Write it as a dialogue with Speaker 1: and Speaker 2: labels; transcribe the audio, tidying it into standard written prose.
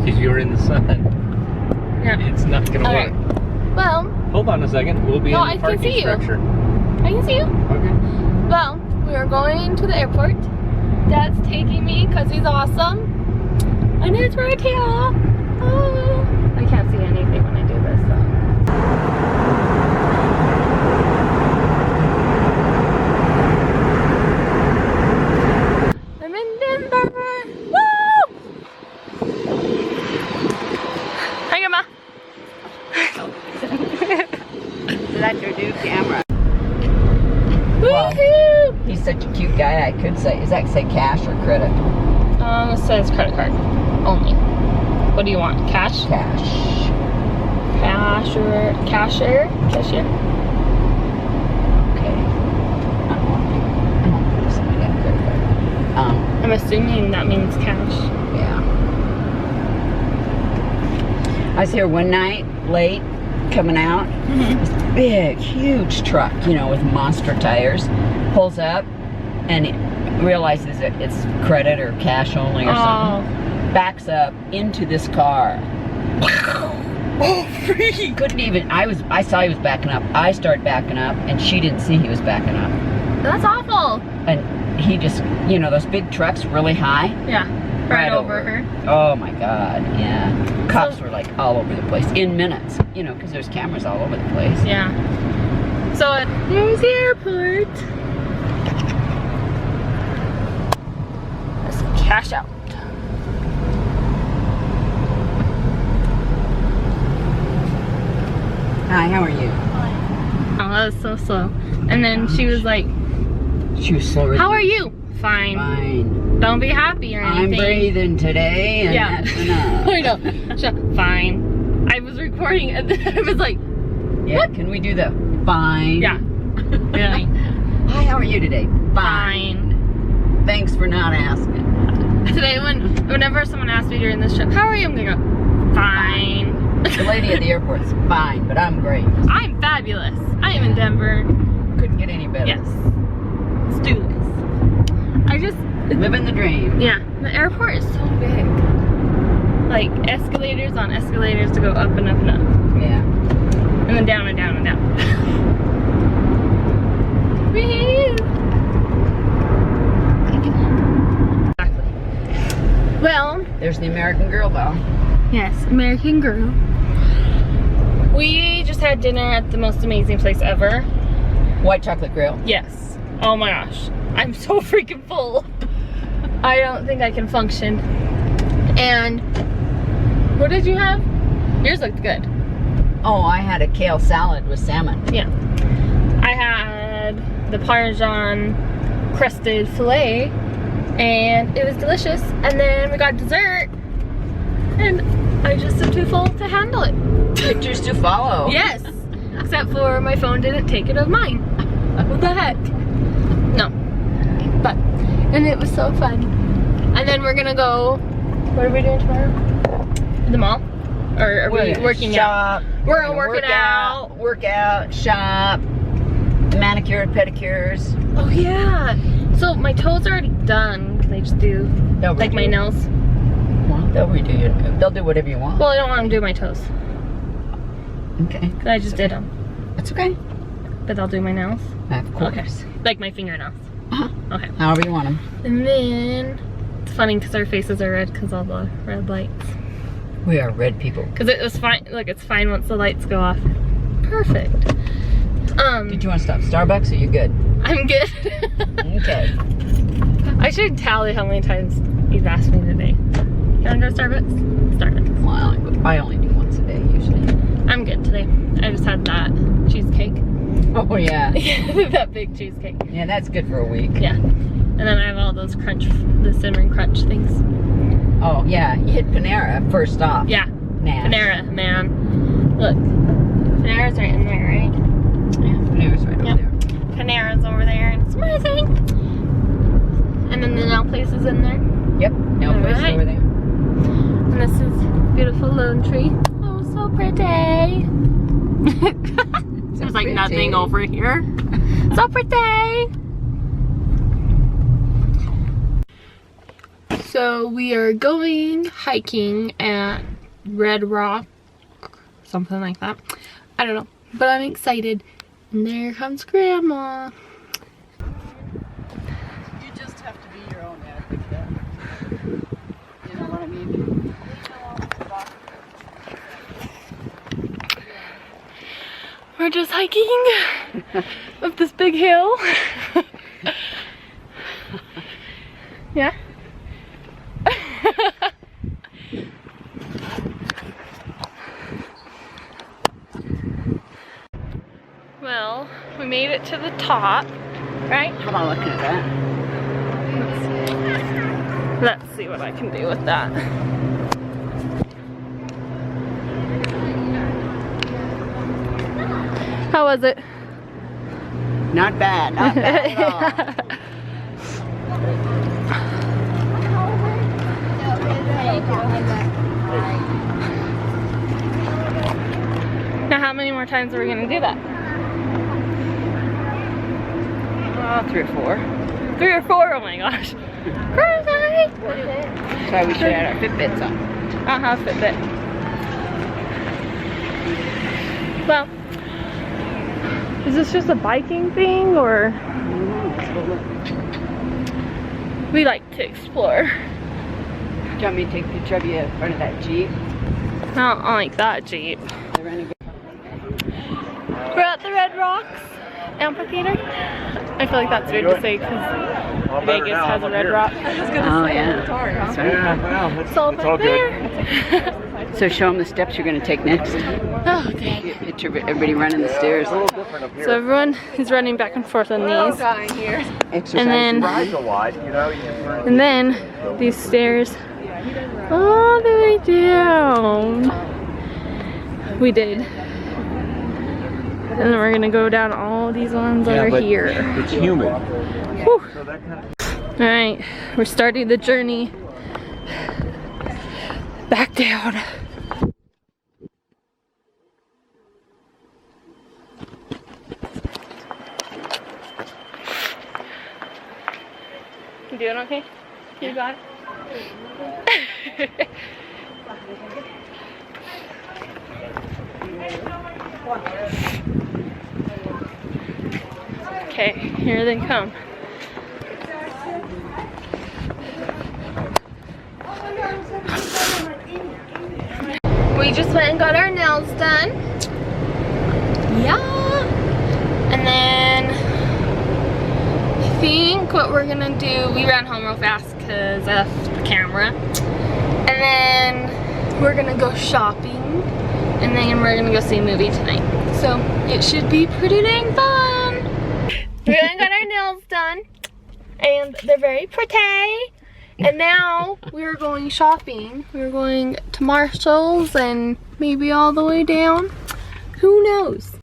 Speaker 1: because you're in the sun.
Speaker 2: Yeah.
Speaker 1: It's not gonna work.
Speaker 2: Right. Well.
Speaker 1: Hold on a second. We'll be in the
Speaker 2: I can
Speaker 1: parking
Speaker 2: see you.
Speaker 1: structure.
Speaker 2: I can see you.
Speaker 1: Okay.
Speaker 2: Well, we are going to the airport. Dad's taking me because he's awesome. And it's right here. Oh. I can't see anything when I do this, so. I'm in Denver. Woo! Hi, Grandma.
Speaker 3: So that's your new camera.
Speaker 2: Woohoo!
Speaker 3: He's such a cute guy, I could say. Does that say cash or credit?
Speaker 2: It says credit card only. What do you want? Cash?
Speaker 3: Cash.
Speaker 2: Cashier? Cashier? Cashier?
Speaker 3: Okay. I don't think somebody got a credit card.
Speaker 2: I'm assuming that means cash.
Speaker 3: Yeah. I was here one night, late, coming out. This big, huge truck, you know, with monster tires, pulls up and it realizes that it's credit or cash only or something. Backs up into this car. Oh, free! Couldn't even. I saw he was backing up. I started backing up, and she didn't see he was backing up.
Speaker 2: That's awful.
Speaker 3: And he just, you know, those big trucks really high.
Speaker 2: Yeah. Right over her.
Speaker 3: Oh my God, yeah. Cops were like all over the place in minutes, you know, because there's cameras all over the place.
Speaker 2: Yeah. So there's the airport. Let's cash out.
Speaker 3: Hi, how are you?
Speaker 2: Oh, that was so slow. And then she was like,
Speaker 3: She was so ready.
Speaker 2: "How are you?" Fine.
Speaker 3: Fine.
Speaker 2: Don't be happy or anything.
Speaker 3: I'm breathing today, and
Speaker 2: Yeah.
Speaker 3: that's enough.
Speaker 2: I know. Fine. I was recording and then I was like,
Speaker 3: Yeah,
Speaker 2: what?
Speaker 3: can we do the fine?
Speaker 2: Yeah. Really?
Speaker 3: Hi, how are you today?
Speaker 2: Fine.
Speaker 3: Thanks for not asking.
Speaker 2: Today, whenever someone asks me during this trip, how are you? I'm gonna go, fine.
Speaker 3: The lady at the airport's fine, but I'm great.
Speaker 2: I'm fabulous. I am in Denver.
Speaker 3: Couldn't get any better.
Speaker 2: Yes. Let's do this. I just,
Speaker 3: Living the dream.
Speaker 2: yeah, the airport is so big. Like escalators on escalators to go up and up and up.
Speaker 3: Yeah.
Speaker 2: And then down and down and down. Whee! Exactly. Well,
Speaker 3: There's the American Girl, though.
Speaker 2: yes, American Girl. We just had dinner at the most amazing place ever.
Speaker 3: White Chocolate Grill.
Speaker 2: Yes. Oh my gosh. I'm so freaking full. I don't think I can function. And what did you have? Yours looked good.
Speaker 3: Oh, I had a kale salad with salmon.
Speaker 2: Yeah. I had the Parmesan crusted filet and it was delicious. And then we got dessert and I just am too full to handle it.
Speaker 3: Pictures to follow.
Speaker 2: Yes. Except for my phone didn't take it of mine. What the heck? No. But, and it was so fun. And then we're gonna go, what are we doing tomorrow? The mall? Or are we working out? We're gonna work out.
Speaker 3: Work out, shop, manicure, pedicures.
Speaker 2: Oh yeah. So my toes are already done. Can I just do, like my nails?
Speaker 3: Well, they'll redo you. They'll do whatever you want.
Speaker 2: Well, I don't want to do my toes.
Speaker 3: Okay.
Speaker 2: Cause I just did them.
Speaker 3: That's okay.
Speaker 2: But they'll do my nails?
Speaker 3: Of course.
Speaker 2: Okay. Like my fingernails.
Speaker 3: Uh-huh.
Speaker 2: Okay.
Speaker 3: However you want them.
Speaker 2: And then, it's funny because our faces are red because all the red lights.
Speaker 3: We are red people.
Speaker 2: Because it was fine, look, it's fine once the lights go off. Perfect.
Speaker 3: Did you want to stop Starbucks or you good?
Speaker 2: I'm good.
Speaker 3: Okay.
Speaker 2: I should tally how many times you've asked me today. You want to go to Starbucks? Starbucks.
Speaker 3: Well, I only do once a day usually.
Speaker 2: I'm good today. I just had that cheesecake.
Speaker 3: Oh yeah.
Speaker 2: That big cheesecake.
Speaker 3: Yeah, that's good for a week.
Speaker 2: Yeah. And then I have all those the cinnamon crunch things.
Speaker 3: Oh yeah, you hit Panera first off.
Speaker 2: Yeah.
Speaker 3: Nash.
Speaker 2: Panera, man. Look. Panera's right in there, right?
Speaker 3: Yeah, Panera's right over there.
Speaker 2: Panera's over there and it's amazing. And then the nail place is in there.
Speaker 3: Yep, nail place
Speaker 2: Alright.
Speaker 3: over there.
Speaker 2: And this is beautiful lone tree. Oh, so pretty. There's like nothing over here. So pretty. So we are going hiking at Red Rock, something like that. I don't know, but I'm excited. And there comes Grandma.
Speaker 3: You just have to be your own advocate. You know what I mean?
Speaker 2: We're just hiking up this big hill. Yeah. Well, we made it to the top, right?
Speaker 3: How about looking at that?
Speaker 2: Let's see what I can do with that. How was it?
Speaker 3: Not bad, not bad at all.
Speaker 2: Now how many more times are we gonna do that?
Speaker 3: 3 or 4.
Speaker 2: 3 or 4, oh my gosh. Crazy!
Speaker 3: That's why we should have our Fitbits on.
Speaker 2: I'll have Fitbit. Well, is this just a biking thing or? We like to explore.
Speaker 3: Do you want me to take a picture of you in front of that Jeep?
Speaker 2: I don't like that Jeep.
Speaker 3: The Renegade.
Speaker 2: We're at the Red Rocks Amphitheater. I feel like that's weird to say because Vegas has a Red Rock.
Speaker 3: Oh, yeah. That's right.
Speaker 1: Yeah, well,
Speaker 2: It's all back there.
Speaker 3: So show them the steps you're going to take next.
Speaker 2: Oh, dang.
Speaker 3: Picture of everybody running the stairs.
Speaker 2: So everyone is running back and forth on these.
Speaker 3: Exercise.
Speaker 2: And then these stairs all the way down. We did. And then we're gonna go down all these ones over here.
Speaker 1: It's humid.
Speaker 2: Whew. Alright, we're starting the journey back down. You doing okay? You got it? Okay, here they come. We just went and got our nails done. Yeah. And then I think what we're gonna do, we ran home real fast because of the camera. And then we're gonna go shopping. And then we're gonna go see a movie tonight. So it should be pretty dang fun. We went and got our nails done. And they're very pretty. And now we're going shopping. We're going to Marshall's and maybe all the way down. Who knows?